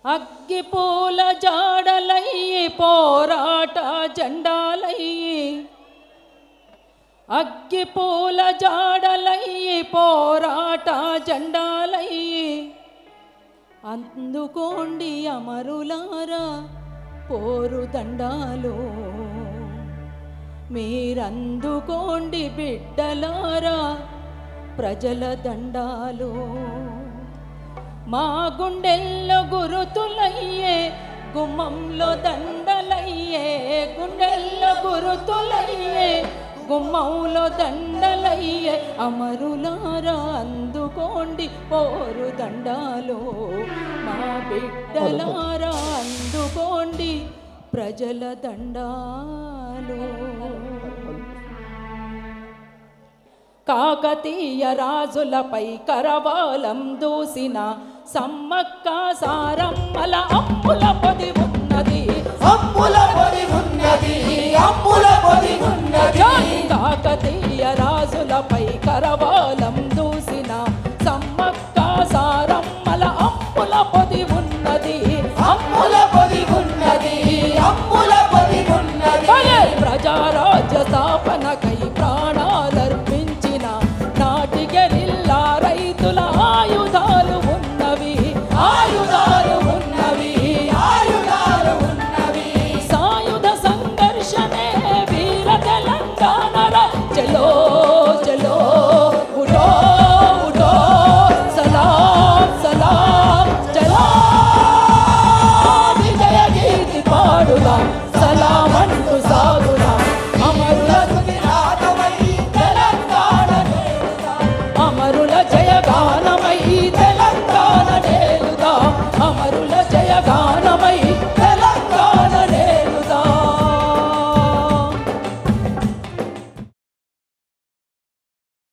అగ్గిపూల జాడలయ్యి పోరాట జెండాలయ్యి అగ్గిపూల జాడలయ్యి పోరాట జెండాలయ్యి అందుకోండి అమరులారా పోరు దండాలు మీరందుకోండి బిడ్డలారా ప్రజల దండాలు మా గుండెల్లో గురుతులయ్యే గుమ్మంలో దండలయ్యే గుండెల్లో గురుతులయ్యే గుమ్మంలో దండలయ్యే అమరులారా అందుకోండి పోరు దండాలు మా బిడ్డలారా అందుకోండి ప్రజల దండాలు కాకతీయ రాజులపై కరవాలం దూసిన సమ్మక్క సారమ్మల అమ్ముల పొది ఉన్నది అమ్ముల పొది ఉన్నది అమ్ముల పొది ఉన్నది కాకతీయ రాజులపై కరవాలం దూసిన సమ్మక్క సారమ్మల అమ్ముల పొది